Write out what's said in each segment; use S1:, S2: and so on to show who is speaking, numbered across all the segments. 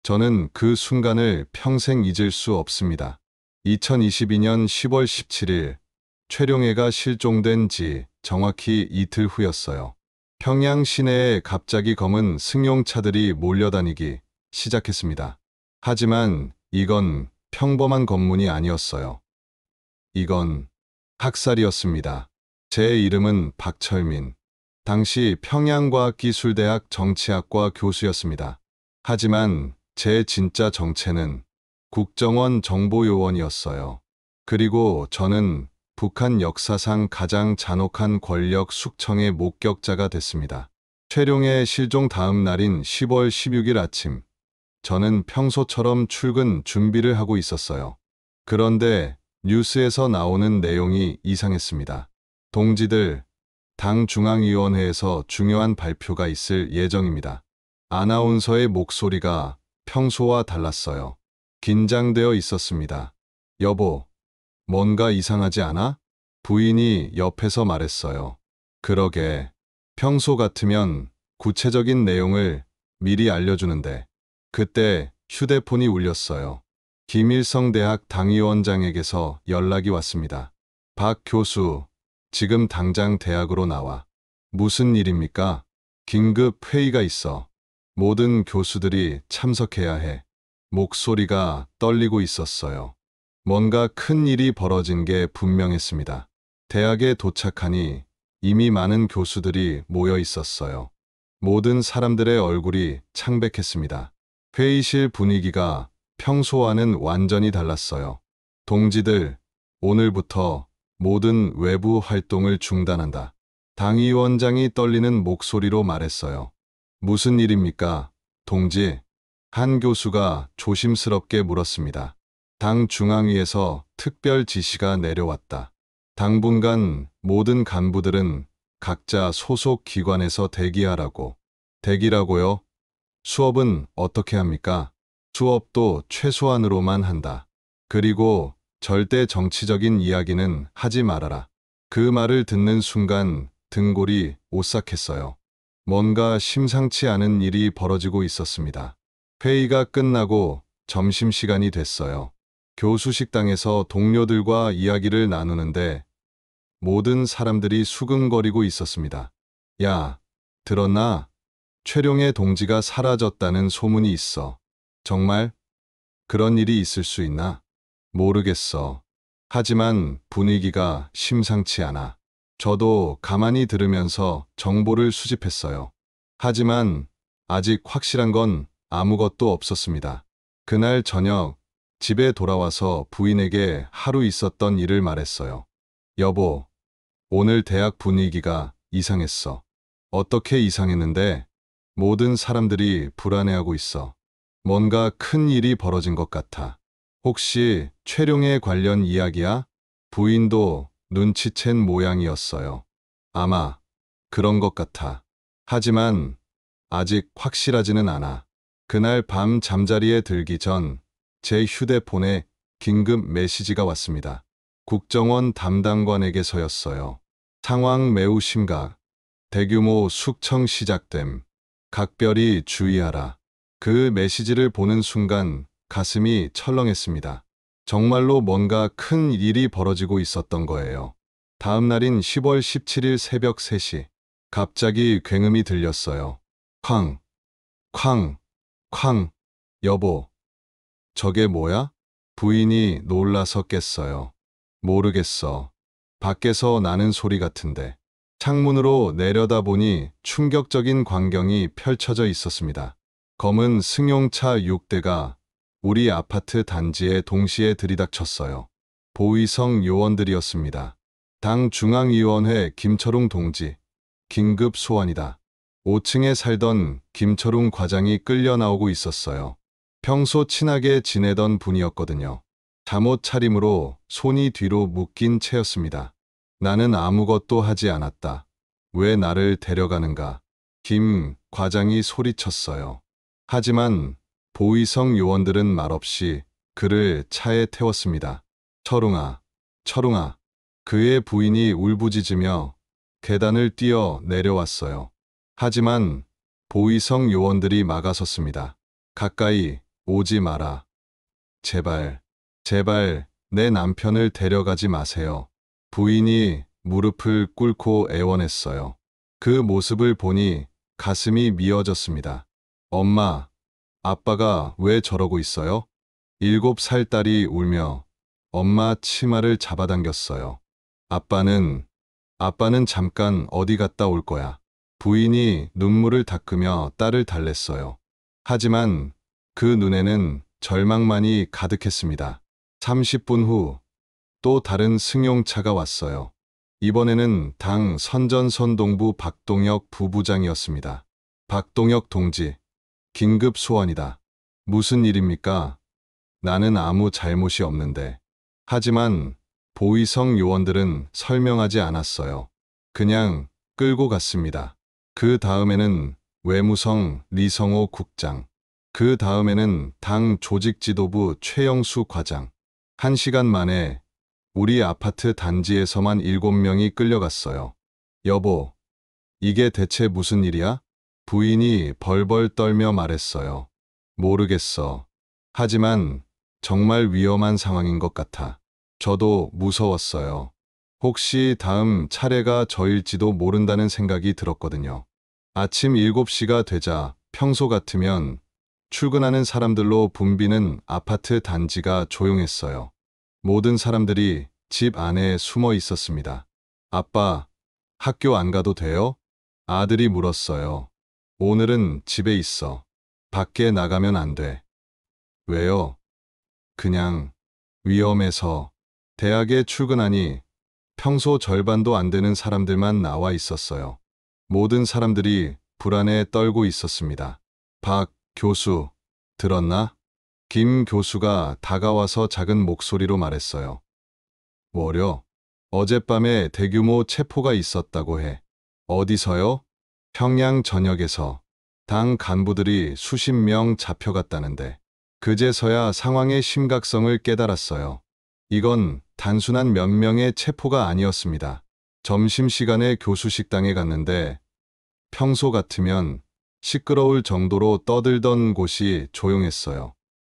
S1: 저는 그 순간을 평생 잊을 수 없습니다. 2022년 10월 17일, 최룡해가 실종된 지 정확히 이틀 후였어요. 평양 시내에 갑자기 검은 승용차들이 몰려다니기 시작했습니다. 하지만 이건 평범한 검문이 아니었어요. 이건 학살이었습니다. 제 이름은 박철민. 당시 평양과학기술대학 정치학과 교수였습니다. 하지만 제 진짜 정체는 국정원 정보요원이었어요. 그리고 저는 북한 역사상 가장 잔혹한 권력 숙청의 목격자가 됐습니다. 최룡해 실종 다음 날인 10월 16일 아침, 저는 평소처럼 출근 준비를 하고 있었어요. 그런데 뉴스에서 나오는 내용이 이상했습니다. 동지들, 당 중앙위원회에서 중요한 발표가 있을 예정입니다. 아나운서의 목소리가 평소와 달랐어요. 긴장되어 있었습니다. 여보, 뭔가 이상하지 않아? 부인이 옆에서 말했어요. 그러게, 평소 같으면 구체적인 내용을 미리 알려주는데. 그때 휴대폰이 울렸어요. 김일성 대학 당위원장에게서 연락이 왔습니다. 박 교수, 지금 당장 대학으로 나와. 무슨 일입니까? 긴급 회의가 있어. 모든 교수들이 참석해야 해. 목소리가 떨리고 있었어요. 뭔가 큰 일이 벌어진 게 분명했습니다. 대학에 도착하니 이미 많은 교수들이 모여 있었어요. 모든 사람들의 얼굴이 창백했습니다. 회의실 분위기가 평소와는 완전히 달랐어요. 동지들, 오늘부터 모든 외부 활동을 중단한다. 당위원장이 떨리는 목소리로 말했어요. 무슨 일입니까, 동지? 한 교수가 조심스럽게 물었습니다. 당 중앙위에서 특별 지시가 내려왔다. 당분간 모든 간부들은 각자 소속 기관에서 대기하라고. 대기라고요? 수업은 어떻게 합니까? 수업도 최소한으로만 한다. 그리고 절대 정치적인 이야기는 하지 말아라. 그 말을 듣는 순간 등골이 오싹했어요. 뭔가 심상치 않은 일이 벌어지고 있었습니다. 회의가 끝나고 점심시간이 됐어요. 교수식당에서 동료들과 이야기를 나누는데 모든 사람들이 수근거리고 있었습니다. 야, 들었나? 최룡해 동지가 사라졌다는 소문이 있어. 정말? 그런 일이 있을 수 있나? 모르겠어. 하지만 분위기가 심상치 않아. 저도 가만히 들으면서 정보를 수집했어요. 하지만 아직 확실한 건 아무것도 없었습니다. 그날 저녁 집에 돌아와서 부인에게 하루 있었던 일을 말했어요. 여보, 오늘 대학 분위기가 이상했어. 어떻게 이상했는데? 모든 사람들이 불안해하고 있어. 뭔가 큰 일이 벌어진 것 같아. 혹시 최룡해 관련 이야기야? 부인도 눈치챈 모양이었어요. 아마 그런 것 같아. 하지만 아직 확실하지는 않아. 그날 밤 잠자리에 들기 전 제 휴대폰에 긴급 메시지가 왔습니다. 국정원 담당관에게서였어요. 상황 매우 심각. 대규모 숙청 시작됨. 각별히 주의하라. 그 메시지를 보는 순간 가슴이 철렁했습니다. 정말로 뭔가 큰 일이 벌어지고 있었던 거예요. 다음 날인 10월 17일 새벽 3시. 갑자기 굉음이 들렸어요. 쾅, 쾅, 쾅. 여보, 저게 뭐야? 부인이 놀라서 깼어요. 모르겠어. 밖에서 나는 소리 같은데. 창문으로 내려다보니 충격적인 광경이 펼쳐져 있었습니다. 검은 승용차 6대가 우리 아파트 단지에 동시에 들이닥쳤어요. 보위성 요원들이었습니다. 당 중앙위원회 김철웅 동지, 긴급 소환이다. 5층에 살던 김철웅 과장이 끌려 나오고 있었어요. 평소 친하게 지내던 분이었거든요. 잠옷 차림으로 손이 뒤로 묶인 채였습니다. 나는 아무것도 하지 않았다. 왜 나를 데려가는가? 김 과장이 소리쳤어요. 하지만 보위성 요원들은 말없이 그를 차에 태웠습니다. 철웅아, 철웅아. 그의 부인이 울부짖으며 계단을 뛰어 내려왔어요. 하지만 보위성 요원들이 막아섰습니다. 가까이 오지 마라. 제발, 제발 내 남편을 데려가지 마세요. 부인이 무릎을 꿇고 애원했어요. 그 모습을 보니 가슴이 미어졌습니다. 엄마, 아빠가 왜 저러고 있어요? 7살 딸이 울며 엄마 치마를 잡아당겼어요. 아빠는 잠깐 어디 갔다 올 거야. 부인이 눈물을 닦으며 딸을 달랬어요. 하지만 그 눈에는 절망만이 가득했습니다. 30분 후 또 다른 승용차가 왔어요. 이번에는 당 선전선동부 박동혁 부부장이었습니다. 박동혁 동지, 긴급 소환이다. 무슨 일입니까? 나는 아무 잘못이 없는데. 하지만 보위성 요원들은 설명하지 않았어요. 그냥 끌고 갔습니다. 그 다음에는 외무성 리성호 국장, 그 다음에는 당 조직지도부 최영수 과장. 1시간 만에 우리 아파트 단지에서만 7명이 끌려갔어요. 여보, 이게 대체 무슨 일이야? 부인이 벌벌 떨며 말했어요. 모르겠어. 하지만 정말 위험한 상황인 것 같아. 저도 무서웠어요. 혹시 다음 차례가 저일지도 모른다는 생각이 들었거든요. 아침 7시가 되자 평소 같으면 출근하는 사람들로 붐비는 아파트 단지가 조용했어요. 모든 사람들이 집 안에 숨어 있었습니다. 아빠, 학교 안 가도 돼요? 아들이 물었어요. 오늘은 집에 있어. 밖에 나가면 안 돼. 왜요? 그냥 위험해서. 대학에 출근하니 평소 절반도 안 되는 사람들만 나와 있었어요. 모든 사람들이 불안에 떨고 있었습니다. 박 교수, 들었나? 김 교수가 다가와서 작은 목소리로 말했어요. 뭐려? 어젯밤에 대규모 체포가 있었다고 해. 어디서요? 평양 전역에서. 당 간부들이 수십 명 잡혀갔다는데. 그제서야 상황의 심각성을 깨달았어요. 이건 단순한 몇 명의 체포가 아니었습니다. 점심시간에 교수 식당에 갔는데 평소 같으면 시끄러울 정도로 떠들던 곳이 조용했어요.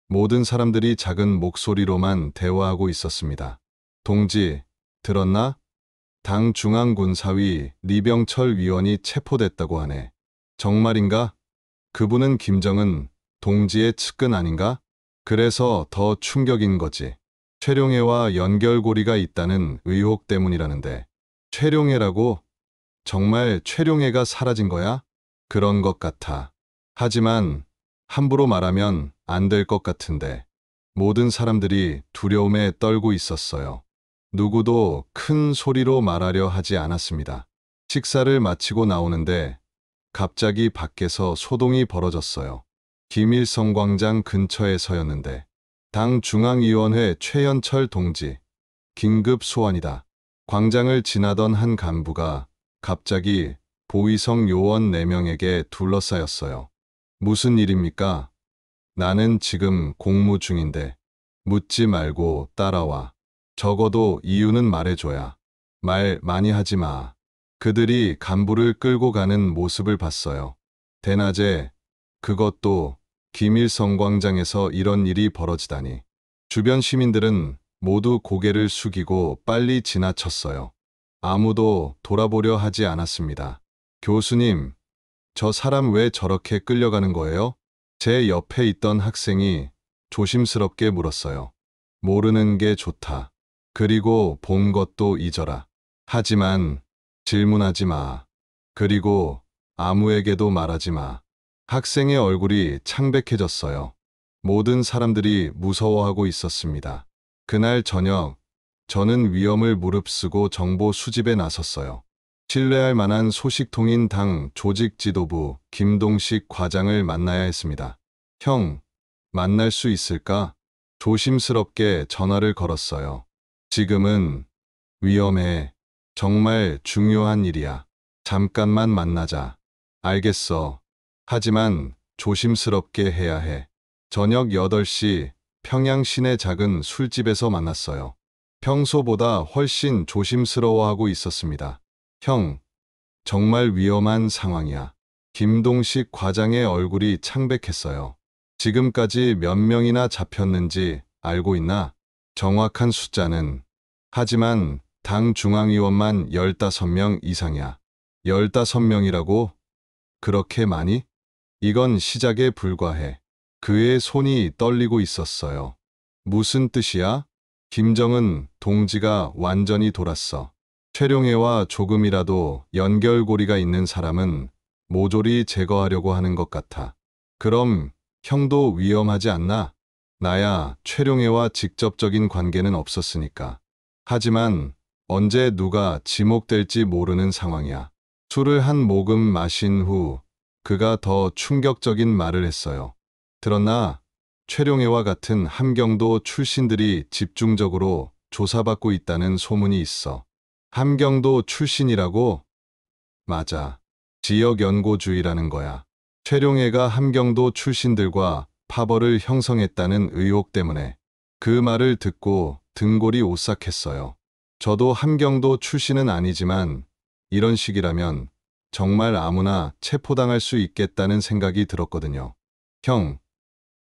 S1: 모든 사람들이 작은 목소리로만 대화하고 있었습니다. 동지, 들었나? 당 중앙군사위 리병철 위원이 체포됐다고 하네. 정말인가? 그분은 김정은 동지의 측근 아닌가? 그래서 더 충격인 거지. 최룡해와 연결고리가 있다는 의혹 때문이라는데. 최룡해라고? 정말 최룡해가 사라진 거야? 그런 것 같아. 하지만 함부로 말하면 안 될 것 같은데. 모든 사람들이 두려움에 떨고 있었어요. 누구도 큰 소리로 말하려 하지 않았습니다. 식사를 마치고 나오는데 갑자기 밖에서 소동이 벌어졌어요. 김일성 광장 근처에서였는데 당 중앙위원회 최연철 동지, 긴급 소환이다. 광장을 지나던 한 간부가 갑자기 보위성 요원 4명에게 둘러싸였어요. 무슨 일입니까? 나는 지금 공무 중인데. 묻지 말고 따라와. 적어도 이유는 말해줘야. 말 많이 하지 마. 그들이 간부를 끌고 가는 모습을 봤어요. 대낮에, 그것도 김일성 광장에서 이런 일이 벌어지다니. 주변 시민들은 모두 고개를 숙이고 빨리 지나쳤어요. 아무도 돌아보려 하지 않았습니다. 교수님, 저 사람 왜 저렇게 끌려가는 거예요? 제 옆에 있던 학생이 조심스럽게 물었어요. 모르는 게 좋다. 그리고 본 것도 잊어라. 하지만 질문하지 마. 그리고 아무에게도 말하지 마. 학생의 얼굴이 창백해졌어요. 모든 사람들이 무서워하고 있었습니다. 그날 저녁, 저는 위험을 무릅쓰고 정보 수집에 나섰어요. 신뢰할 만한 소식통인 당 조직지도부 김동식 과장을 만나야 했습니다. 형, 만날 수 있을까? 조심스럽게 전화를 걸었어요. 지금은 위험해. 정말 중요한 일이야. 잠깐만 만나자. 알겠어. 하지만 조심스럽게 해야 해. 저녁 8시 평양 시내 작은 술집에서 만났어요. 평소보다 훨씬 조심스러워하고 있었습니다. 형, 정말 위험한 상황이야. 김동식 과장의 얼굴이 창백했어요. 지금까지 몇 명이나 잡혔는지 알고 있나? 정확한 숫자는. 하지만 당 중앙위원만 15명 이상이야. 15명이라고? 그렇게 많이? 이건 시작에 불과해. 그의 손이 떨리고 있었어요. 무슨 뜻이야? 김정은 동지가 완전히 돌았어. 최룡해와 조금이라도 연결고리가 있는 사람은 모조리 제거하려고 하는 것 같아. 그럼 형도 위험하지 않나? 나야 최룡해와 직접적인 관계는 없었으니까. 하지만 언제 누가 지목될지 모르는 상황이야. 술을 한 모금 마신 후 그가 더 충격적인 말을 했어요. 들었나? 최룡해와 같은 함경도 출신들이 집중적으로 조사받고 있다는 소문이 있어. 함경도 출신이라고? 맞아. 지역연고주의라는 거야. 최룡해가 함경도 출신들과 파벌을 형성했다는 의혹 때문에. 그 말을 듣고 등골이 오싹했어요. 저도 함경도 출신은 아니지만 이런 식이라면 정말 아무나 체포당할 수 있겠다는 생각이 들었거든요. 형,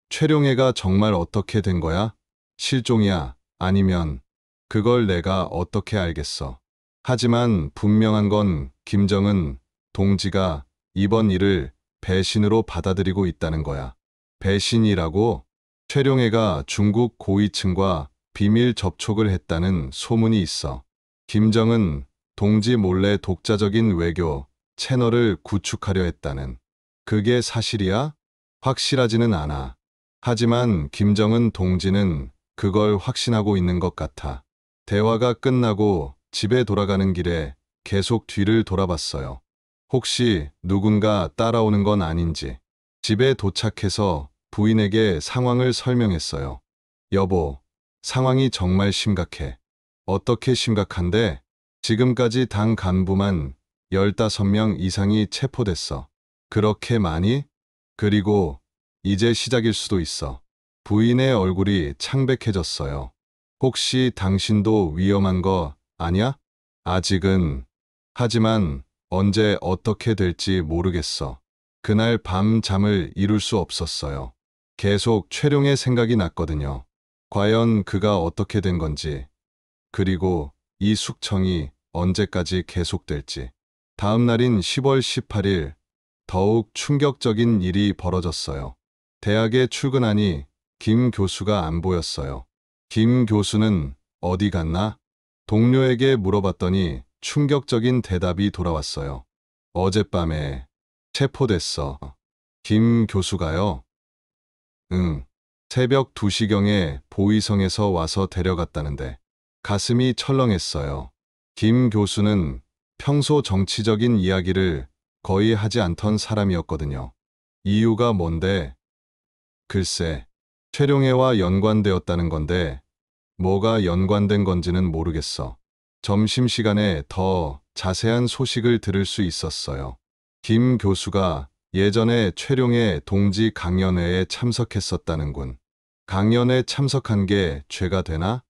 S1: 최룡해가 정말 어떻게 된 거야? 실종이야? 아니면 그걸 내가 어떻게 알겠어? 하지만 분명한 건 김정은 동지가 이번 일을 배신으로 받아들이고 있다는 거야. 배신이라고? 최룡해가 중국 고위층과 비밀 접촉을 했다는 소문이 있어. 김정은 동지 몰래 독자적인 외교 채널을 구축하려 했다는. 그게 사실이야? 확실하지는 않아. 하지만 김정은 동지는 그걸 확신하고 있는 것 같아. 대화가 끝나고 집에 돌아가는 길에 계속 뒤를 돌아봤어요. 혹시 누군가 따라오는 건 아닌지. 집에 도착해서 부인에게 상황을 설명했어요. 여보, 상황이 정말 심각해. 어떻게 심각한데? 지금까지 당 간부만 15명 이상이 체포됐어. 그렇게 많이? 그리고 이제 시작일 수도 있어. 부인의 얼굴이 창백해졌어요. 혹시 당신도 위험한 거 아냐? 아직은. 하지만 언제 어떻게 될지 모르겠어. 그날 밤 잠을 이룰 수 없었어요. 계속 최룡의 생각이 났거든요. 과연 그가 어떻게 된 건지, 그리고 이 숙청이 언제까지 계속될지. 다음 날인 10월 18일, 더욱 충격적인 일이 벌어졌어요. 대학에 출근하니 김 교수가 안 보였어요. 김 교수는 어디 갔나? 동료에게 물어봤더니 충격적인 대답이 돌아왔어요. 어젯밤에 체포됐어. 김 교수가요? 응. 새벽 2시경에 보이성에서 와서 데려갔다는데 가슴이 철렁했어요. 김 교수는 평소 정치적인 이야기를 거의 하지 않던 사람이었거든요. 이유가 뭔데? 글쎄, 최룡해와 연관되었다는 건데 뭐가 연관된 건지는 모르겠어. 점심시간에 더 자세한 소식을 들을 수 있었어요. 김 교수가 예전에 최룡해 동지 강연회에 참석했었다는군. 강연에 참석한 게 죄가 되나?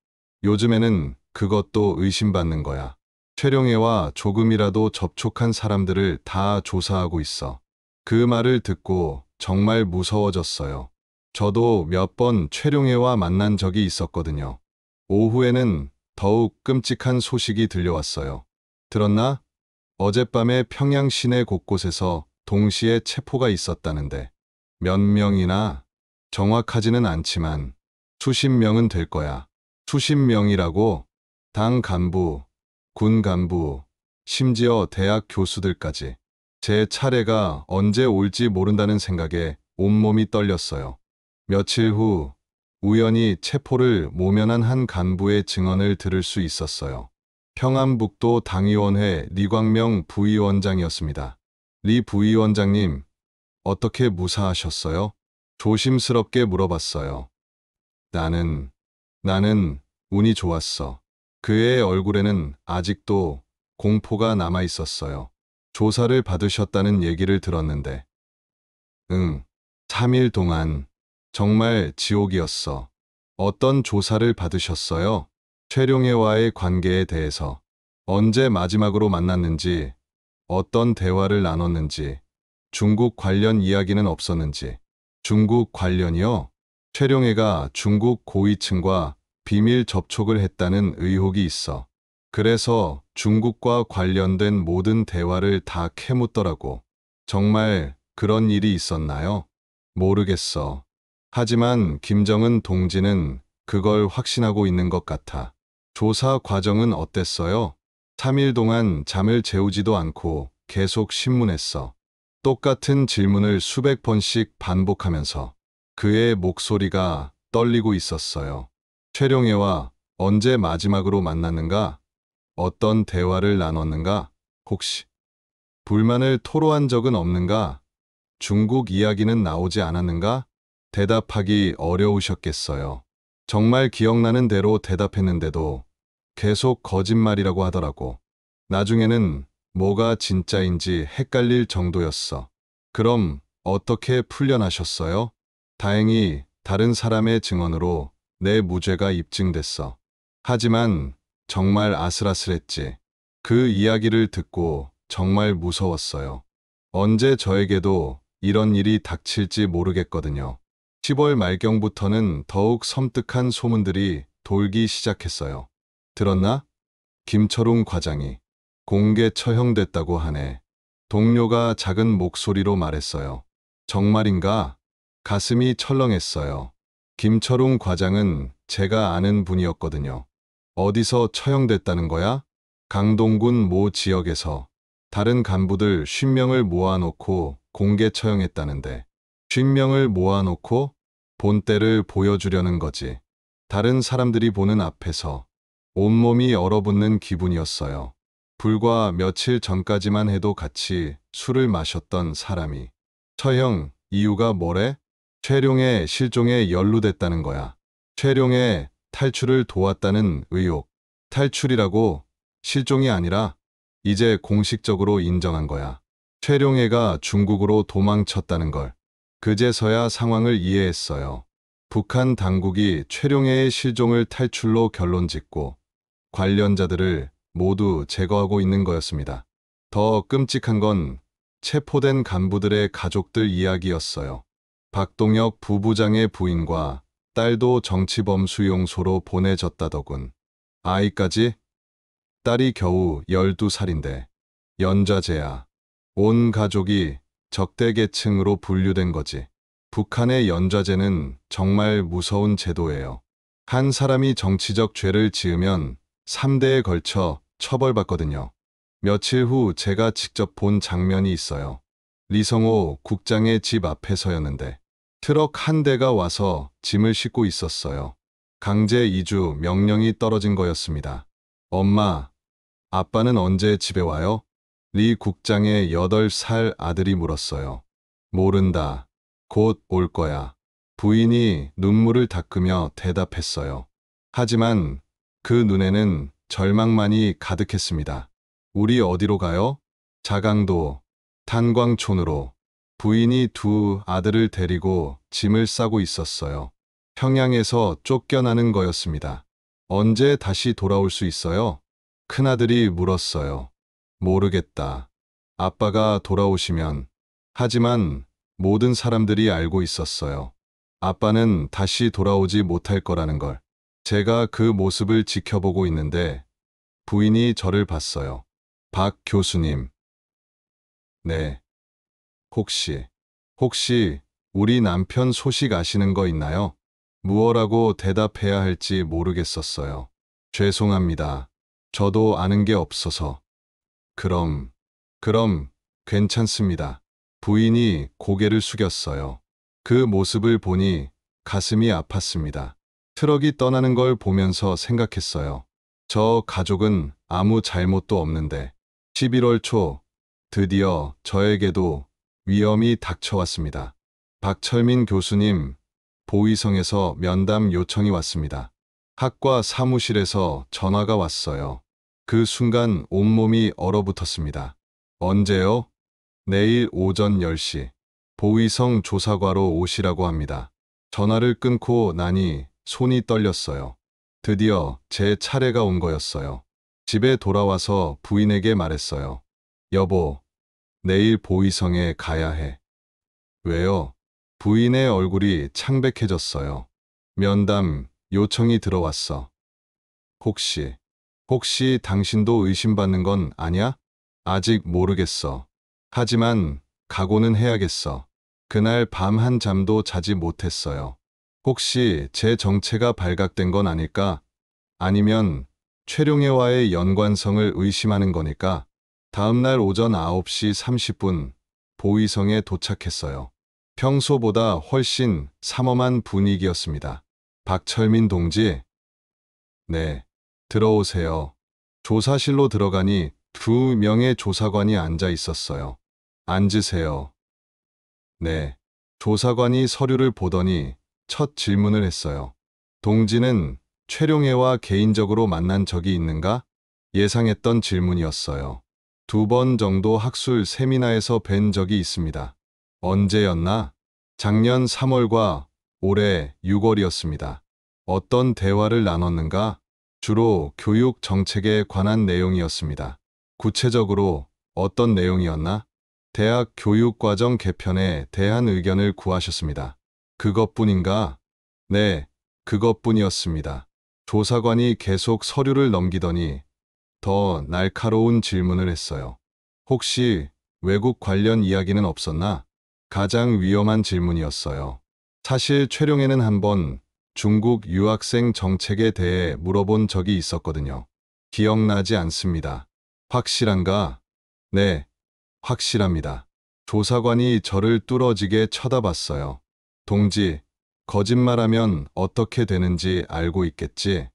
S1: 요즘에는 그것도 의심받는 거야. 최룡해와 조금이라도 접촉한 사람들을 다 조사하고 있어. 그 말을 듣고 정말 무서워졌어요. 저도 몇 번 최룡해와 만난 적이 있었거든요. 오후에는 더욱 끔찍한 소식이 들려왔어요. 들었나? 어젯밤에 평양 시내 곳곳에서 동시에 체포가 있었다는데 몇 명이나? 정확하지는 않지만 수십 명은 될 거야. 수십 명이라고? 당 간부, 군 간부, 심지어 대학 교수들까지. 제 차례가 언제 올지 모른다는 생각에 온몸이 떨렸어요. 며칠 후 우연히 체포를 모면한 한 간부의 증언을 들을 수 있었어요. 평안북도 당위원회 리광명 부위원장이었습니다. 리 부위원장님, 어떻게 무사하셨어요? 조심스럽게 물어봤어요. 나는 운이 좋았어. 그의 얼굴에는 아직도 공포가 남아 있었어요. 조사를 받으셨다는 얘기를 들었는데. 응, 3일 동안 정말 지옥이었어. 어떤 조사를 받으셨어요? 최룡해와의 관계에 대해서. 언제 마지막으로 만났는지, 어떤 대화를 나눴는지, 중국 관련 이야기는 없었는지. 중국 관련이요? 최룡해가 중국 고위층과 비밀 접촉을 했다는 의혹이 있어. 그래서 중국과 관련된 모든 대화를 다 캐묻더라고. 정말 그런 일이 있었나요? 모르겠어. 하지만 김정은 동지는 그걸 확신하고 있는 것 같아. 조사 과정은 어땠어요? 3일 동안 잠을 재우지도 않고 계속 신문했어. 똑같은 질문을 수백 번씩 반복하면서 그의 목소리가 떨리고 있었어요. 최룡해와 언제 마지막으로 만났는가? 어떤 대화를 나눴는가? 혹시 불만을 토로한 적은 없는가? 중국 이야기는 나오지 않았는가? 대답하기 어려우셨겠어요. 정말 기억나는 대로 대답했는데도 계속 거짓말이라고 하더라고. 나중에는 뭐가 진짜인지 헷갈릴 정도였어. 그럼 어떻게 풀려나셨어요? 다행히 다른 사람의 증언으로 내 무죄가 입증됐어. 하지만 정말 아슬아슬했지. 그 이야기를 듣고 정말 무서웠어요. 언제 저에게도 이런 일이 닥칠지 모르겠거든요. 10월 말경부터는 더욱 섬뜩한 소문들이 돌기 시작했어요. 들었나? 김철웅 과장이 공개 처형됐다고 하네. 동료가 작은 목소리로 말했어요. 정말인가? 가슴이 철렁했어요. 김철웅 과장은 제가 아는 분이었거든요. 어디서 처형됐다는 거야? 강동군 모 지역에서 다른 간부들 50명을 모아놓고 공개 처형했다는데 50명을 모아놓고 본때를 보여주려는 거지. 다른 사람들이 보는 앞에서 온몸이 얼어붙는 기분이었어요. 불과 며칠 전까지만 해도 같이 술을 마셨던 사람이 처형 이유가 뭐래? 최룡해 실종에 연루됐다는 거야. 최룡해 탈출을 도왔다는 의혹. 탈출이라고 실종이 아니라 이제 공식적으로 인정한 거야. 최룡해가 중국으로 도망쳤다는 걸. 그제서야 상황을 이해했어요. 북한 당국이 최룡해의 실종을 탈출로 결론짓고 관련자들을 모두 제거하고 있는 거였습니다. 더 끔찍한 건 체포된 간부들의 가족들 이야기였어요. 박동혁 부부장의 부인과 딸도 정치범 수용소로 보내졌다더군. 아이까지? 딸이 겨우 12살인데 연좌제야. 온 가족이 적대계층으로 분류된 거지. 북한의 연좌제는 정말 무서운 제도예요. 한 사람이 정치적 죄를 지으면 3대에 걸쳐 처벌받거든요. 며칠 후 제가 직접 본 장면이 있어요. 리성호 국장의 집 앞에서였는데 트럭 한 대가 와서 짐을 싣고 있었어요. 강제 이주 명령이 떨어진 거였습니다. 엄마, 아빠는 언제 집에 와요? 리 국장의 8살 아들이 물었어요. 모른다. 곧 올 거야. 부인이 눈물을 닦으며 대답했어요. 하지만 그 눈에는 절망만이 가득했습니다. 우리 어디로 가요? 자강도, 탄광촌으로. 부인이 두 아들을 데리고 짐을 싸고 있었어요. 평양에서 쫓겨나는 거였습니다. 언제 다시 돌아올 수 있어요? 큰아들이 물었어요. 모르겠다. 아빠가 돌아오시면. 하지만 모든 사람들이 알고 있었어요. 아빠는 다시 돌아오지 못할 거라는 걸. 제가 그 모습을 지켜보고 있는데 부인이 저를 봤어요. 박 교수님. 네. 혹시 우리 남편 소식 아시는 거 있나요? 무엇라고 대답해야 할지 모르겠었어요. 죄송합니다. 저도 아는 게 없어서. 그럼 괜찮습니다. 부인이 고개를 숙였어요. 그 모습을 보니 가슴이 아팠습니다. 트럭이 떠나는 걸 보면서 생각했어요. 저 가족은 아무 잘못도 없는데 11월 초 드디어 저에게도 위험이 닥쳐왔습니다. 박철민 교수님, 보위성에서 면담 요청이 왔습니다. 학과 사무실에서 전화가 왔어요. 그 순간 온몸이 얼어붙었습니다. 언제요? 내일 오전 10시. 보위성 조사과로 오시라고 합니다. 전화를 끊고 나니 손이 떨렸어요. 드디어 제 차례가 온 거였어요. 집에 돌아와서 부인에게 말했어요. 여보, 내일 보위성에 가야 해. 왜요? 부인의 얼굴이 창백해졌어요. 면담 요청이 들어왔어. 혹시 당신도 의심받는 건 아냐? 아직 모르겠어. 하지만 각오는 해야겠어. 그날 밤 한 잠도 자지 못했어요. 혹시 제 정체가 발각된 건 아닐까? 아니면 최룡해와의 연관성을 의심하는 거니까? 다음 날 오전 9시 30분 보위성에 도착했어요. 평소보다 훨씬 삼엄한 분위기였습니다. 박철민 동지, 네, 들어오세요. 조사실로 들어가니 2명의 조사관이 앉아 있었어요. 앉으세요. 네. 조사관이 서류를 보더니 첫 질문을 했어요. 동지는 최룡해와 개인적으로 만난 적이 있는가? 예상했던 질문이었어요. 2번 정도 학술 세미나에서 뵌 적이 있습니다. 언제였나? 작년 3월과 올해 6월이었습니다. 어떤 대화를 나눴는가? 주로 교육 정책에 관한 내용이었습니다. 구체적으로 어떤 내용이었나? 대학 교육과정 개편에 대한 의견을 구하셨습니다. 그것뿐인가? 네, 그것뿐이었습니다. 조사관이 계속 서류를 넘기더니 더 날카로운 질문을 했어요. 혹시 외국 관련 이야기는 없었나? 가장 위험한 질문이었어요. 사실 최룡해는 한번 중국 유학생 정책에 대해 물어본 적이 있었거든요. 기억나지 않습니다. 확실한가? 네, 확실합니다. 조사관이 저를 뚫어지게 쳐다봤어요. 동지, 거짓말하면 어떻게 되는지 알고 있겠지?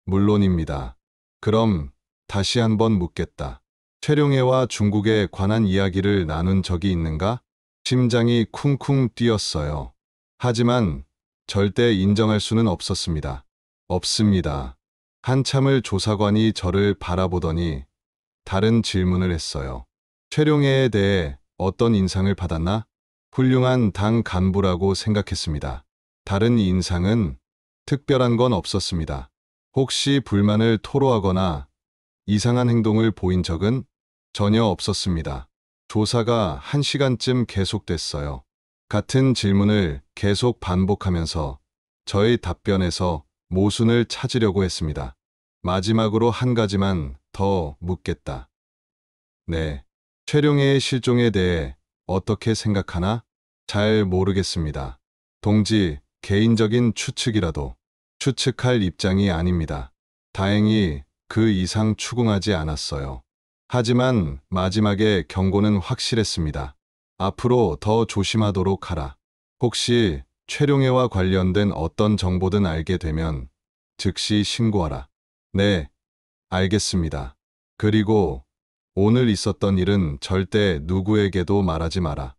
S1: 물론입니다. 그럼 다시 한번 묻겠다. 최룡해와 중국에 관한 이야기를 나눈 적이 있는가? 심장이 쿵쿵 뛰었어요. 하지만 절대 인정할 수는 없었습니다. 없습니다. 한참을 조사관이 저를 바라보더니 다른 질문을 했어요. 최룡해에 대해 어떤 인상을 받았나? 훌륭한 당 간부라고 생각했습니다. 다른 인상은 특별한 건 없었습니다. 혹시 불만을 토로하거나 이상한 행동을 보인 적은 전혀 없었습니다. 조사가 1시간쯤 계속됐어요. 같은 질문을 계속 반복하면서 저의 답변에서 모순을 찾으려고 했습니다. 마지막으로 한 가지만 더 묻겠다. 네. 최룡해의 실종에 대해 어떻게 생각하나? 잘 모르겠습니다. 동지, 개인적인 추측이라도 추측할 입장이 아닙니다. 다행히 그 이상 추궁하지 않았어요. 하지만 마지막에 경고는 확실했습니다. 앞으로 더 조심하도록 하라. 혹시 최룡해와 관련된 어떤 정보든 알게 되면 즉시 신고하라. 네, 알겠습니다. 그리고 오늘 있었던 일은 절대 누구에게도 말하지 마라.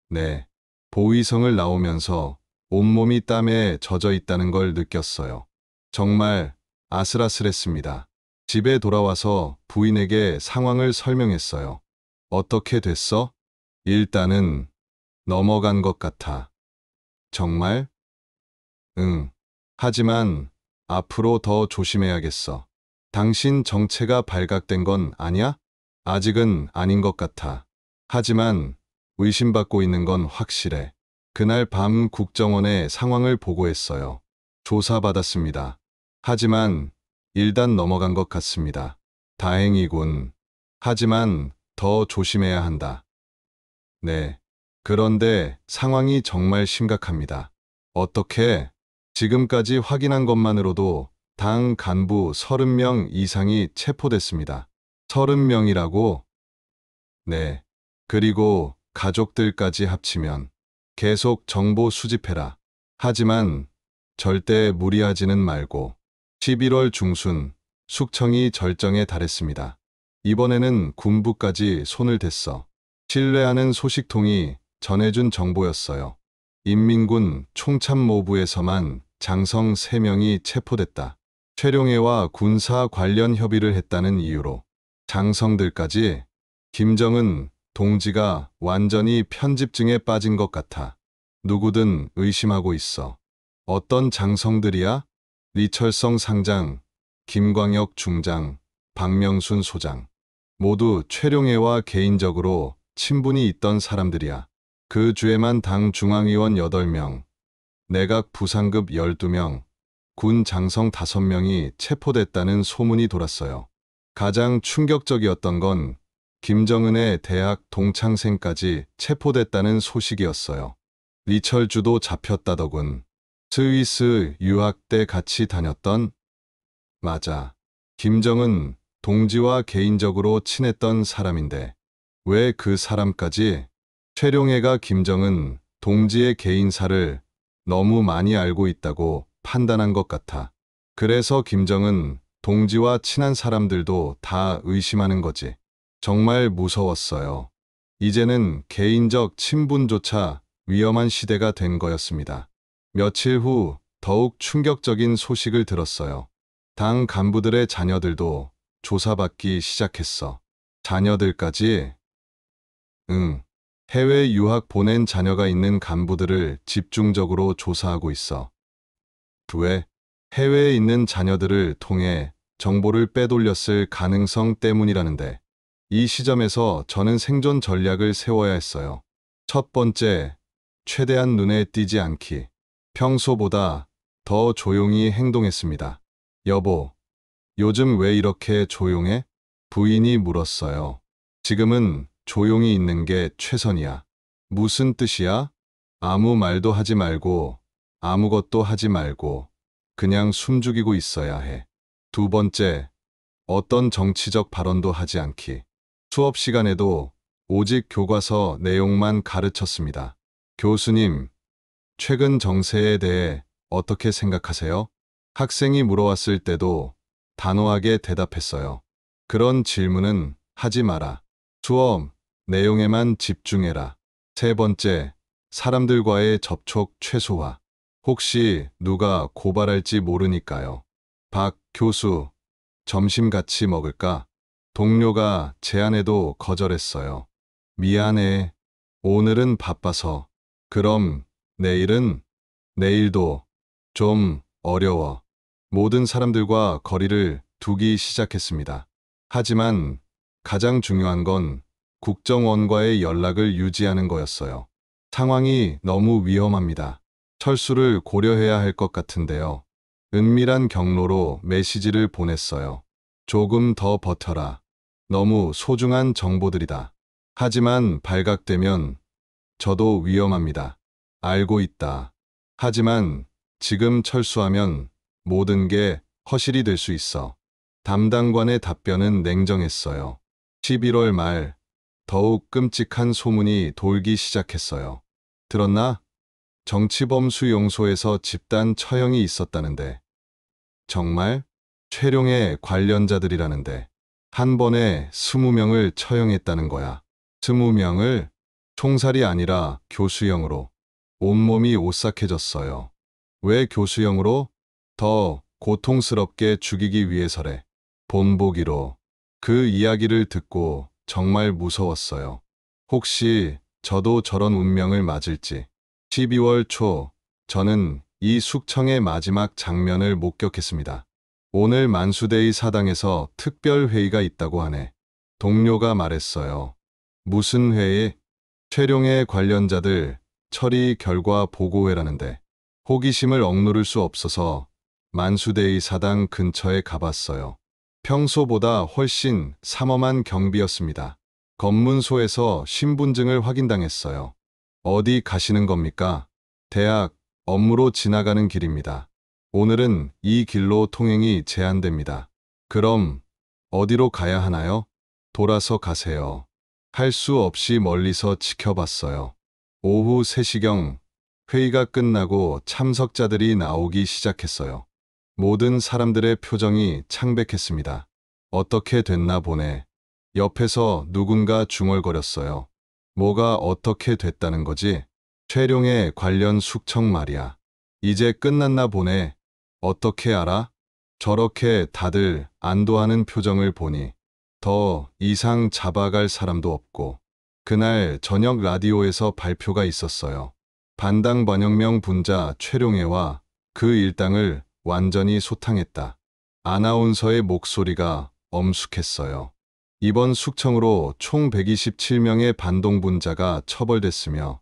S1: 네, 보위성을 나오면서 온몸이 땀에 젖어 있다는 걸 느꼈어요. 정말 아슬아슬했습니다. 집에 돌아와서 부인에게 상황을 설명했어요. 어떻게 됐어? 일단은 넘어간 것 같아. 정말? 응. 하지만 앞으로 더 조심해야겠어. 당신 정체가 발각된 건 아니야? 아직은 아닌 것 같아. 하지만 의심받고 있는 건 확실해. 그날 밤 국정원에 상황을 보고했어요. 조사받았습니다. 하지만 일단 넘어간 것 같습니다. 다행이군. 하지만 더 조심해야 한다. 네. 그런데 상황이 정말 심각합니다. 어떻게? 지금까지 확인한 것만으로도 당 간부 30명 이상이 체포됐습니다. 30명이라고? 네. 그리고 가족들까지 합치면 계속 정보 수집해라. 하지만 절대 무리하지는 말고 11월 중순 숙청이 절정에 달했습니다. 이번에는 군부까지 손을 댔어. 신뢰하는 소식통이 전해준 정보였어요. 인민군 총참모부에서만 장성 3명이 체포됐다. 최룡해와 군사 관련 협의를 했다는 이유로. 장성들까지? 김정은 동지가 완전히 편집증에 빠진 것 같아. 누구든 의심하고 있어. 어떤 장성들이야? 리철성 상장, 김광혁 중장, 박명순 소장. 모두 최룡해와 개인적으로 친분이 있던 사람들이야. 그 주에만 당 중앙위원 8명, 내각 부상급 12명, 군 장성 5명이 체포됐다는 소문이 돌았어요. 가장 충격적이었던 건 김정은의 대학 동창생까지 체포됐다는 소식이었어요. 리철주도 잡혔다더군. 스위스 유학 때 같이 다녔던. 맞아. 김정은 동지와 개인적으로 친했던 사람인데 왜 그 사람까지? 최룡해가 김정은 동지의 개인사를 너무 많이 알고 있다고 판단한 것 같아. 그래서 김정은 동지와 친한 사람들도 다 의심하는 거지. 정말 무서웠어요. 이제는 개인적 친분조차 위험한 시대가 된 거였습니다. 며칠 후 더욱 충격적인 소식을 들었어요. 당 간부들의 자녀들도 조사받기 시작했어. 자녀들까지? 응. 해외 유학 보낸 자녀가 있는 간부들을 집중적으로 조사하고 있어. 왜? 해외에 있는 자녀들을 통해 정보를 빼돌렸을 가능성 때문이라는데, 이 시점에서 저는 생존 전략을 세워야 했어요. 첫 번째, 최대한 눈에 띄지 않기. 평소보다 더 조용히 행동했습니다. 여보, 요즘 왜 이렇게 조용해? 부인이 물었어요. 지금은 조용히 있는 게 최선이야. 무슨 뜻이야? 아무 말도 하지 말고, 아무것도 하지 말고, 그냥 숨죽이고 있어야 해. 두 번째, 어떤 정치적 발언도 하지 않기. 수업 시간에도 오직 교과서 내용만 가르쳤습니다. 교수님, 최근 정세에 대해 어떻게 생각하세요? 학생이 물어왔을 때도 단호하게 대답했어요. 그런 질문은 하지 마라. 수업 내용에만 집중해라. 세 번째, 사람들과의 접촉 최소화. 혹시 누가 고발할지 모르니까요. 박 교수, 점심 같이 먹을까? 동료가 제안해도 거절했어요. 미안해. 오늘은 바빠서. 그럼 내일은? 내일도 좀 어려워. 모든 사람들과 거리를 두기 시작했습니다. 하지만 가장 중요한 건 국정원과의 연락을 유지하는 거였어요. 상황이 너무 위험합니다. 철수를 고려해야 할 것 같은데요. 은밀한 경로로 메시지를 보냈어요. 조금 더 버텨라. 너무 소중한 정보들이다. 하지만 발각되면 저도 위험합니다. 알고 있다. 하지만 지금 철수하면 모든 게 허실이 될 수 있어. 담당관의 답변은 냉정했어요. 11월 말 더욱 끔찍한 소문이 돌기 시작했어요. 들었나? 정치범 수용소에서 집단 처형이 있었다는데. 정말? 최룡해 관련자들이라는데. 한 번에 20명을 처형했다는 거야. 20명을? 총살이 아니라 교수형으로. 온몸이 오싹해졌어요. 왜 교수형으로? 더 고통스럽게 죽이기 위해서래. 본보기로. 그 이야기를 듣고 정말 무서웠어요. 혹시 저도 저런 운명을 맞을지. 12월 초, 저는 이 숙청의 마지막 장면을 목격했습니다. 오늘 만수대의 사당에서 특별 회의가 있다고 하네. 동료가 말했어요. 무슨 회의? 최룡해 관련자들 처리 결과 보고회라는데. 호기심을 억누를 수 없어서 만수대의 사당 근처에 가봤어요. 평소보다 훨씬 삼엄한 경비였습니다. 검문소에서 신분증을 확인당했어요. 어디 가시는 겁니까? 대학, 업무로 지나가는 길입니다. 오늘은 이 길로 통행이 제한됩니다. 그럼 어디로 가야 하나요? 돌아서 가세요. 할 수 없이 멀리서 지켜봤어요. 오후 3시경 회의가 끝나고 참석자들이 나오기 시작했어요. 모든 사람들의 표정이 창백했습니다. 어떻게 됐나 보네. 옆에서 누군가 중얼거렸어요. 뭐가 어떻게 됐다는 거지? 최룡해 관련 숙청 말이야. 이제 끝났나 보네. 어떻게 알아? 저렇게 다들 안도하는 표정을 보니 더 이상 잡아갈 사람도 없고. 그날 저녁 라디오에서 발표가 있었어요. 반당반영명 분자 최룡해와 그 일당을 완전히 소탕했다. 아나운서의 목소리가 엄숙했어요. 이번 숙청으로 총 127명의 반동분자가 처벌됐으며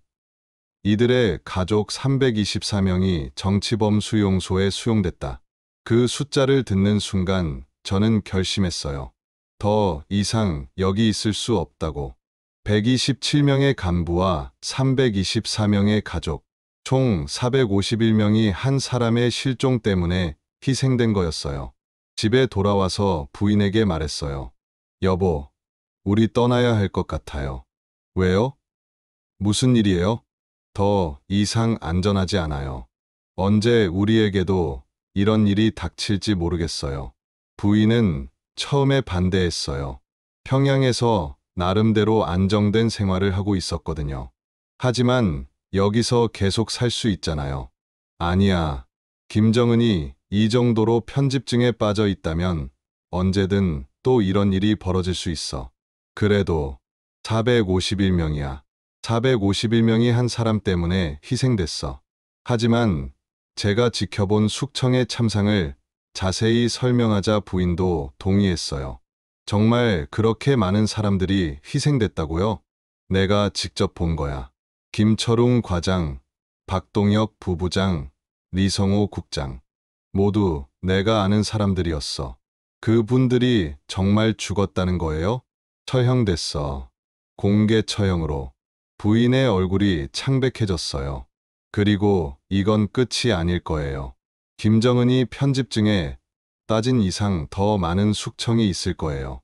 S1: 이들의 가족 324명이 정치범 수용소에 수용됐다. 그 숫자를 듣는 순간 저는 결심했어요. 더 이상 여기 있을 수 없다고. 127명의 간부와 324명의 가족, 총 451명이 한 사람의 실종 때문에 희생된 거였어요. 집에 돌아와서 부인에게 말했어요. 여보, 우리 떠나야 할 것 같아요. 왜요? 무슨 일이에요? 더 이상 안전하지 않아요. 언제 우리에게도 이런 일이 닥칠지 모르겠어요. 부인은 처음에 반대했어요. 평양에서 나름대로 안정된 생활을 하고 있었거든요. 하지만 여기서 계속 살 수 있잖아요. 아니야. 김정은이 이 정도로 편집증에 빠져 있다면 언제든 또 이런 일이 벌어질 수 있어. 그래도 451명이야. 451명이 한 사람 때문에 희생됐어. 하지만 제가 지켜본 숙청의 참상을 자세히 설명하자 부인도 동의했어요. 정말 그렇게 많은 사람들이 희생됐다고요? 내가 직접 본 거야. 김철웅 과장, 박동혁 부부장, 리성호 국장. 모두 내가 아는 사람들이었어. 그분들이 정말 죽었다는 거예요? 처형됐어. 공개 처형으로. 부인의 얼굴이 창백해졌어요. 그리고 이건 끝이 아닐 거예요. 김정은이 편집증에 따진 이상 더 많은 숙청이 있을 거예요.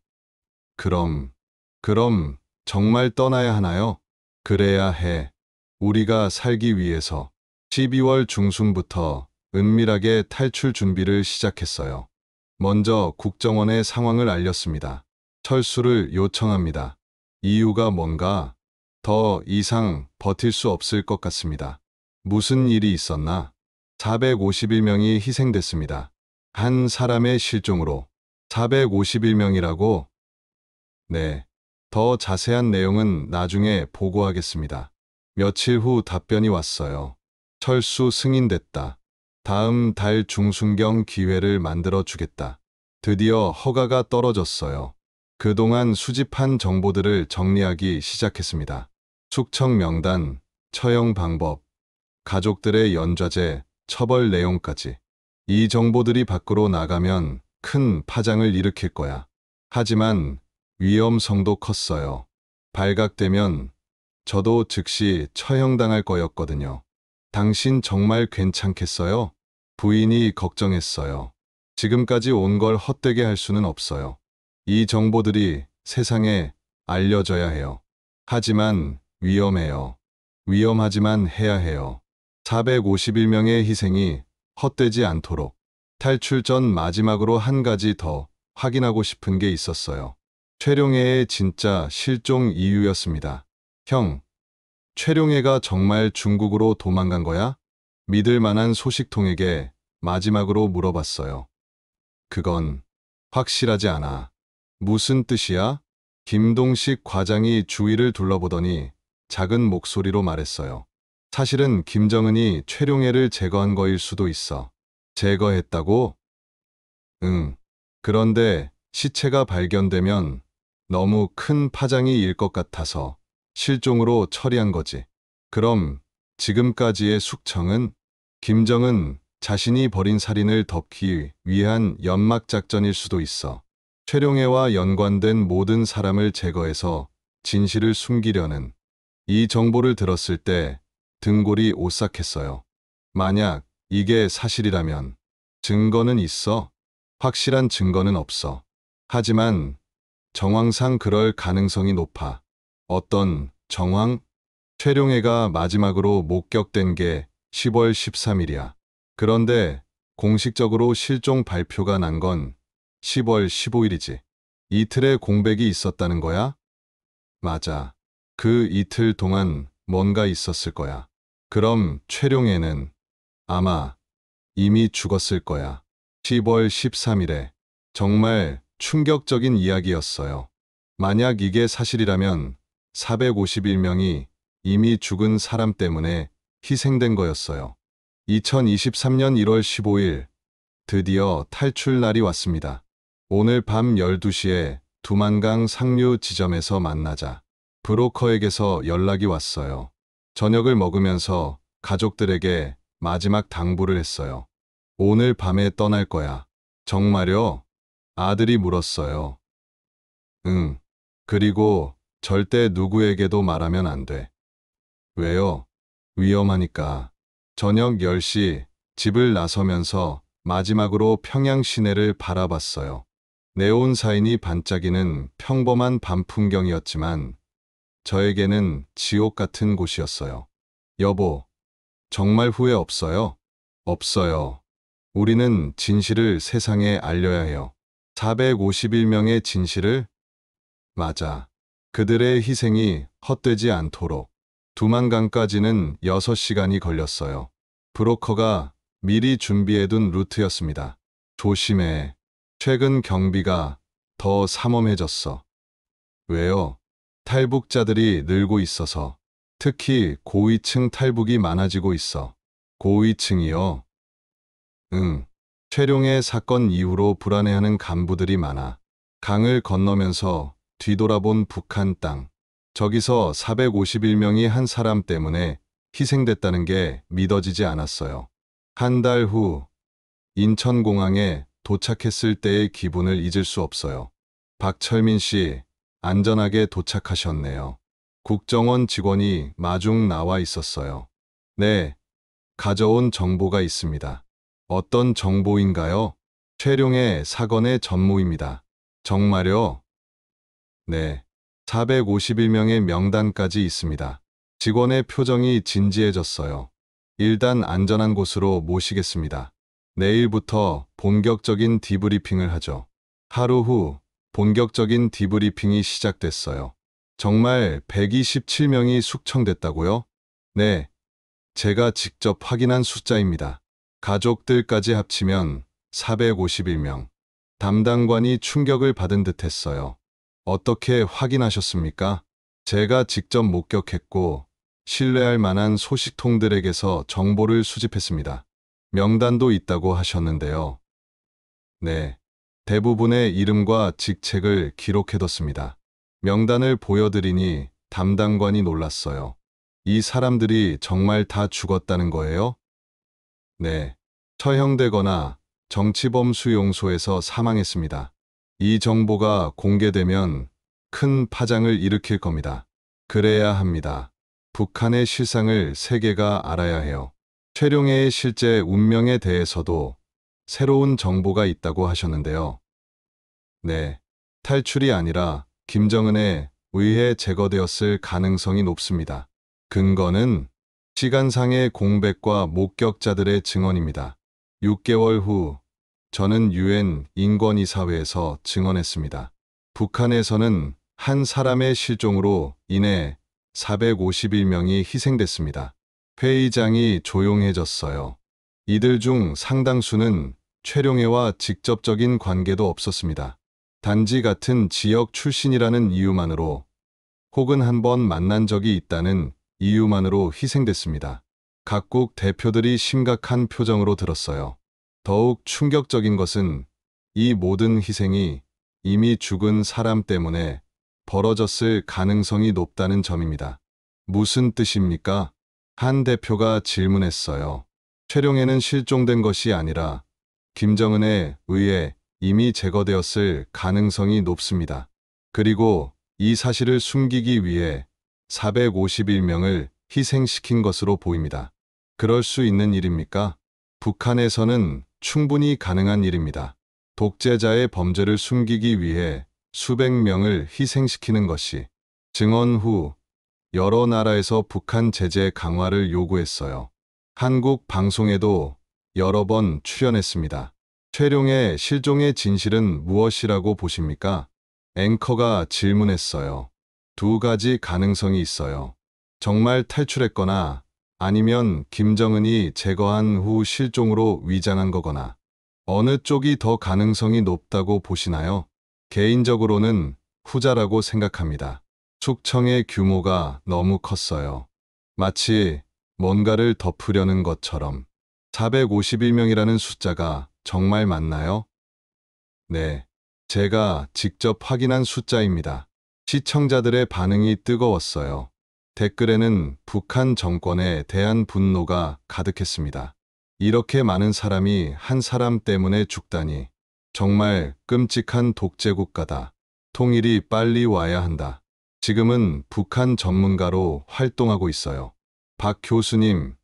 S1: 그럼 정말 떠나야 하나요? 그래야 해. 우리가 살기 위해서 12월 중순부터 은밀하게 탈출 준비를 시작했어요. 먼저 국정원에 상황을 알렸습니다. 철수를 요청합니다. 이유가 뭔가? 더 이상 버틸 수 없을 것 같습니다. 무슨 일이 있었나? 451명이 희생됐습니다. 한 사람의 실종으로. 451명이라고? 네. 더 자세한 내용은 나중에 보고하겠습니다. 며칠 후 답변이 왔어요. 철수 승인됐다. 다음 달 중순경 기회를 만들어 주겠다. 드디어 허가가 떨어졌어요. 그동안 수집한 정보들을 정리하기 시작했습니다. 숙청 명단, 처형 방법, 가족들의 연좌제, 처벌 내용까지. 이 정보들이 밖으로 나가면 큰 파장을 일으킬 거야. 하지만 위험성도 컸어요. 발각되면 저도 즉시 처형당할 거였거든요. 당신 정말 괜찮겠어요? 부인이 걱정했어요. 지금까지 온 걸 헛되게 할 수는 없어요. 이 정보들이 세상에 알려져야 해요. 하지만 위험해요. 위험하지만 해야 해요. 451명의 희생이 헛되지 않도록. 탈출 전 마지막으로 한 가지 더 확인하고 싶은 게 있었어요. 최룡해의 진짜 실종 이유였습니다. 형, 최룡해가 정말 중국으로 도망간 거야? 믿을 만한 소식통에게 마지막으로 물어봤어요. 그건 확실하지 않아. 무슨 뜻이야? 김동식 과장이 주위를 둘러보더니 작은 목소리로 말했어요. 사실은 김정은이 최룡해를 제거한 거일 수도 있어. 제거했다고? 응. 그런데 시체가 발견되면 너무 큰 파장이 일 것 같아서 실종으로 처리한 거지. 그럼 지금까지의 숙청은 김정은 자신이 벌인 살인을 덮기 위한 연막작전일 수도 있어. 최룡해와 연관된 모든 사람을 제거해서 진실을 숨기려는. 이 정보를 들었을 때 등골이 오싹했어요. 만약 이게 사실이라면 증거는 있어? 확실한 증거는 없어. 하지만 정황상 그럴 가능성이 높아. 어떤 정황? 최룡해가 마지막으로 목격된 게 10월 13일이야. 그런데 공식적으로 실종 발표가 난 건 10월 15일이지. 이틀의 공백이 있었다는 거야? 맞아. 그 이틀 동안 뭔가 있었을 거야. 그럼 최룡해는 아마 이미 죽었을 거야. 10월 13일에 정말 충격적인 이야기였어요. 만약 이게 사실이라면 451명이 이미 죽은 사람 때문에 희생된 거였어요. 2023년 1월 15일 드디어 탈출 날이 왔습니다. 오늘 밤 12시에 두만강 상류 지점에서 만나자. 브로커에게서 연락이 왔어요. 저녁을 먹으면서 가족들에게 마지막 당부를 했어요. 오늘 밤에 떠날 거야. 정말요? 아들이 물었어요. 응. 그리고 절대 누구에게도 말하면 안 돼. 왜요? 위험하니까. 저녁 10시 집을 나서면서 마지막으로 평양 시내를 바라봤어요. 네온 사인이 반짝이는 평범한 밤 풍경이었지만 저에게는 지옥 같은 곳이었어요. 여보, 정말 후회 없어요? 없어요. 우리는 진실을 세상에 알려야 해요. 451명의 진실을? 맞아. 그들의 희생이 헛되지 않도록. 두만강까지는 6시간이 걸렸어요. 브로커가 미리 준비해둔 루트였습니다. 조심해. 최근 경비가 더 삼엄해졌어. 왜요? 탈북자들이 늘고 있어서. 특히 고위층 탈북이 많아지고 있어. 고위층이요? 응. 최룡의 사건 이후로 불안해하는 간부들이 많아. 강을 건너면서 뒤돌아본 북한 땅. 저기서 451명이 한 사람 때문에 희생됐다는 게 믿어지지 않았어요. 한 달 후 인천공항에 도착했을 때의 기분을 잊을 수 없어요. 박철민 씨, 안전하게 도착하셨네요. 국정원 직원이 마중 나와 있었어요. 네, 가져온 정보가 있습니다. 어떤 정보인가요? 최룡의 사건의 전무입니다. 정말요? 네. 451명의 명단까지 있습니다. 직원의 표정이 진지해졌어요. 일단 안전한 곳으로 모시겠습니다. 내일부터 본격적인 디브리핑을 하죠. 하루 후 본격적인 디브리핑이 시작됐어요. 정말 127명이 숙청됐다고요? 네, 제가 직접 확인한 숫자입니다. 가족들까지 합치면 451명. 담당관이 충격을 받은 듯 했어요. 어떻게 확인하셨습니까? 제가 직접 목격했고 신뢰할 만한 소식통들에게서 정보를 수집했습니다. 명단도 있다고 하셨는데요. 네, 대부분의 이름과 직책을 기록해뒀습니다. 명단을 보여드리니 담당관이 놀랐어요. 이 사람들이 정말 다 죽었다는 거예요? 네, 처형되거나 정치범 수용소에서 사망했습니다. 이 정보가 공개되면 큰 파장을 일으킬 겁니다. 그래야 합니다. 북한의 실상을 세계가 알아야 해요. 최룡해의 실제 운명에 대해서도 새로운 정보가 있다고 하셨는데요. 네, 탈출이 아니라 김정은에 의해 제거되었을 가능성이 높습니다. 근거는 시간상의 공백과 목격자들의 증언입니다. 6개월 후 저는 유엔 인권이사회에서 증언했습니다. 북한에서는 한 사람의 실종으로 인해 451명이 희생됐습니다. 회의장이 조용해졌어요. 이들 중 상당수는 최룡해와 직접적인 관계도 없었습니다. 단지 같은 지역 출신이라는 이유만으로 혹은 한 번 만난 적이 있다는 이유만으로 희생됐습니다. 각국 대표들이 심각한 표정으로 들었어요. 더욱 충격적인 것은 이 모든 희생이 이미 죽은 사람 때문에 벌어졌을 가능성이 높다는 점입니다. 무슨 뜻입니까? 한 대표가 질문했어요. 최룡해는 실종된 것이 아니라 김정은에 의해 이미 제거되었을 가능성이 높습니다. 그리고 이 사실을 숨기기 위해 451명을 희생시킨 것으로 보입니다. 그럴 수 있는 일입니까? 북한에서는 충분히 가능한 일입니다. 독재자의 범죄를 숨기기 위해 수백 명을 희생시키는 것이. 증언 후 여러 나라에서 북한 제재 강화를 요구했어요. 한국 방송에도 여러 번 출연했습니다. 최룡해 실종의 진실은 무엇이라고 보십니까? 앵커가 질문했어요. 두 가지 가능성이 있어요. 정말 탈출했거나 아니면 김정은이 제거한 후 실종으로 위장한 거거나. 어느 쪽이 더 가능성이 높다고 보시나요? 개인적으로는 후자라고 생각합니다. 숙청의 규모가 너무 컸어요. 마치 뭔가를 덮으려는 것처럼. 451명이라는 숫자가 정말 맞나요? 네, 제가 직접 확인한 숫자입니다. 시청자들의 반응이 뜨거웠어요. 댓글에는 북한 정권에 대한 분노가 가득했습니다. 이렇게 많은 사람이 한 사람 때문에 죽다니 정말 끔찍한 독재 국가다. 통일이 빨리 와야 한다. 지금은 북한 전문가로 활동하고 있어요. 박 교수님,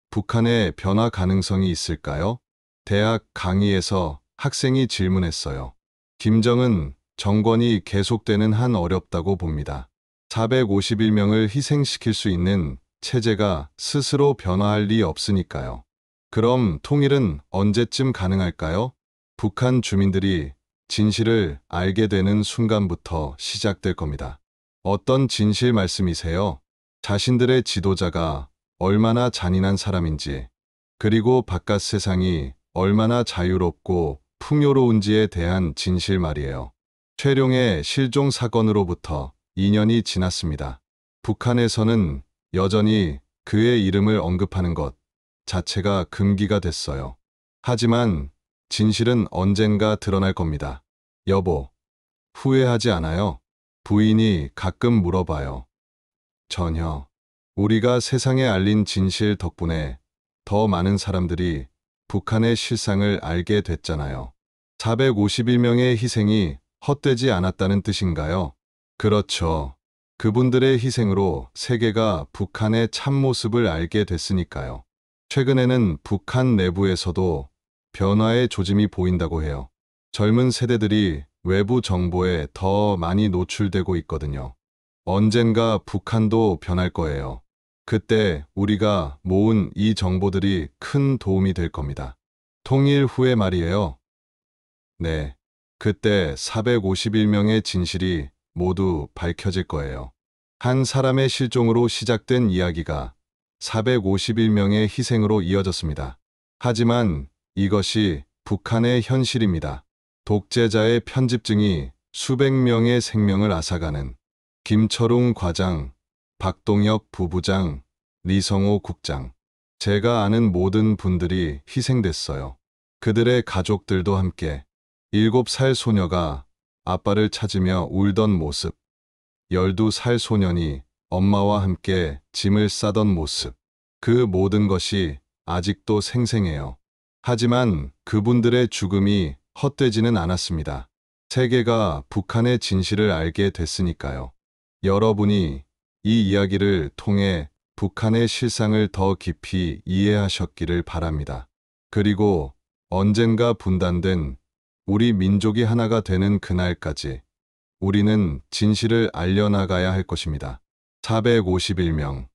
S1: 북한의 변화 가능성이 있을까요? 대학 강의에서 학생이 질문했어요. 김정은 정권이 계속되는 한 어렵다고 봅니다. 451명을 희생시킬 수 있는 체제가 스스로 변화할 리 없으니까요. 그럼 통일은 언제쯤 가능할까요? 북한 주민들이 진실을 알게 되는 순간부터 시작될 겁니다. 어떤 진실 말씀이세요? 자신들의 지도자가 얼마나 잔인한 사람인지, 그리고 바깥 세상이 얼마나 자유롭고 풍요로운지에 대한 진실 말이에요. 최룡의 실종 사건으로부터 2년이 지났습니다. 북한에서는 여전히 그의 이름을 언급하는 것 자체가 금기가 됐어요. 하지만 진실은 언젠가 드러날 겁니다. 여보, 후회하지 않아요? 부인이 가끔 물어봐요. 전혀. 우리가 세상에 알린 진실 덕분에 더 많은 사람들이 북한의 실상을 알게 됐잖아요. 451명의 희생이 헛되지 않았다는 뜻인가요? 그렇죠. 그분들의 희생으로 세계가 북한의 참모습을 알게 됐으니까요. 최근에는 북한 내부에서도 변화의 조짐이 보인다고 해요. 젊은 세대들이 외부 정보에 더 많이 노출되고 있거든요. 언젠가 북한도 변할 거예요. 그때 우리가 모은 이 정보들이 큰 도움이 될 겁니다. 통일 후에 말이에요. 네. 그때 451명의 진실이 모두 밝혀질 거예요. 한 사람의 실종으로 시작된 이야기가 451명의 희생으로 이어졌습니다. 하지만 이것이 북한의 현실입니다. 독재자의 편집증이 수백 명의 생명을 앗아가는 김철웅 과장, 박동혁 부부장, 리성호 국장. 제가 아는 모든 분들이 희생됐어요. 그들의 가족들도 함께. 7살 소녀가 아빠를 찾으며 울던 모습. 12살 소년이 엄마와 함께 짐을 싸던 모습. 그 모든 것이 아직도 생생해요. 하지만 그분들의 죽음이 헛되지는 않았습니다. 세계가 북한의 진실을 알게 됐으니까요. 여러분이 이 이야기를 통해 북한의 실상을 더 깊이 이해하셨기를 바랍니다. 그리고 언젠가 분단된 우리 민족이 하나가 되는 그날까지 우리는 진실을 알려나가야 할 것입니다. 451명.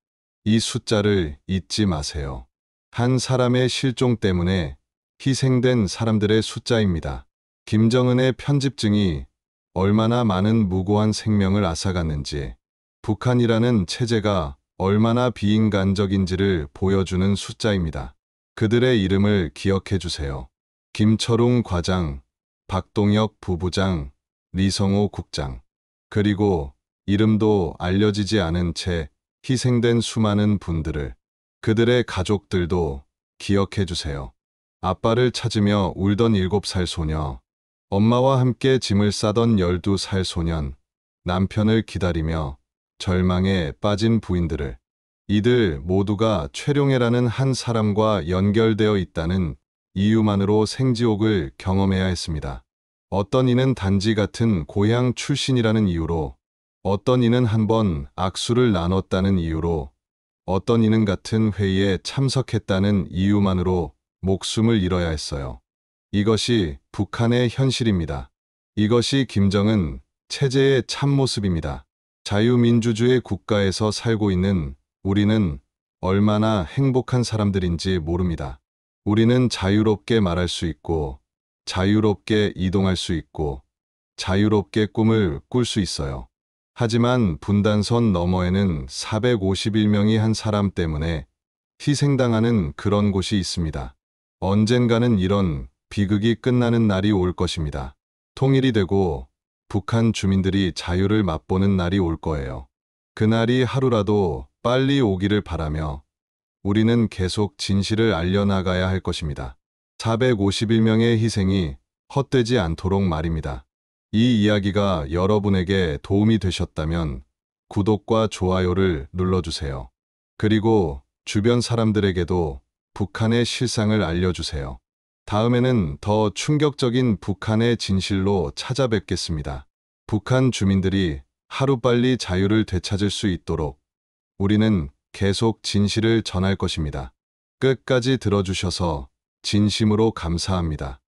S1: 이 숫자를 잊지 마세요. 한 사람의 실종 때문에 희생된 사람들의 숫자입니다. 김정은의 편집증이 얼마나 많은 무고한 생명을 앗아갔는지, 북한이라는 체제가 얼마나 비인간적인지를 보여주는 숫자입니다. 그들의 이름을 기억해 주세요. 김철웅 과장, 박동혁 부부장, 리성호 국장. 그리고 이름도 알려지지 않은 채 희생된 수많은 분들을, 그들의 가족들도 기억해 주세요. 아빠를 찾으며 울던 7살 소녀, 엄마와 함께 짐을 싸던 12살 소년, 남편을 기다리며 절망에 빠진 부인들을, 이들 모두가 최룡해라는 한 사람과 연결되어 있다는 이유만으로 생지옥을 경험해야 했습니다. 어떤 이는 단지 같은 고향 출신이라는 이유로, 어떤 이는 한번 악수를 나눴다는 이유로, 어떤 이는 같은 회의에 참석했다는 이유만으로 목숨을 잃어야 했어요. 이것이 북한의 현실입니다. 이것이 김정은 체제의 참모습입니다. 자유민주주의 국가에서 살고 있는 우리는 얼마나 행복한 사람들인지 모릅니다. 우리는 자유롭게 말할 수 있고, 자유롭게 이동할 수 있고, 자유롭게 꿈을 꿀 수 있어요. 하지만 분단선 너머에는 451명이 한 사람 때문에 희생당하는 그런 곳이 있습니다. 언젠가는 이런 비극이 끝나는 날이 올 것입니다. 통일이 되고 북한 주민들이 자유를 맛보는 날이 올 거예요. 그날이 하루라도 빨리 오기를 바라며 우리는 계속 진실을 알려나가야 할 것입니다. 451명의 희생이 헛되지 않도록 말입니다. 이 이야기가 여러분에게 도움이 되셨다면 구독과 좋아요를 눌러주세요. 그리고 주변 사람들에게도 북한의 실상을 알려주세요. 다음에는 더 충격적인 북한의 진실로 찾아뵙겠습니다. 북한 주민들이 하루빨리 자유를 되찾을 수 있도록 우리는 계속 진실을 전할 것입니다. 끝까지 들어주셔서 진심으로 감사합니다.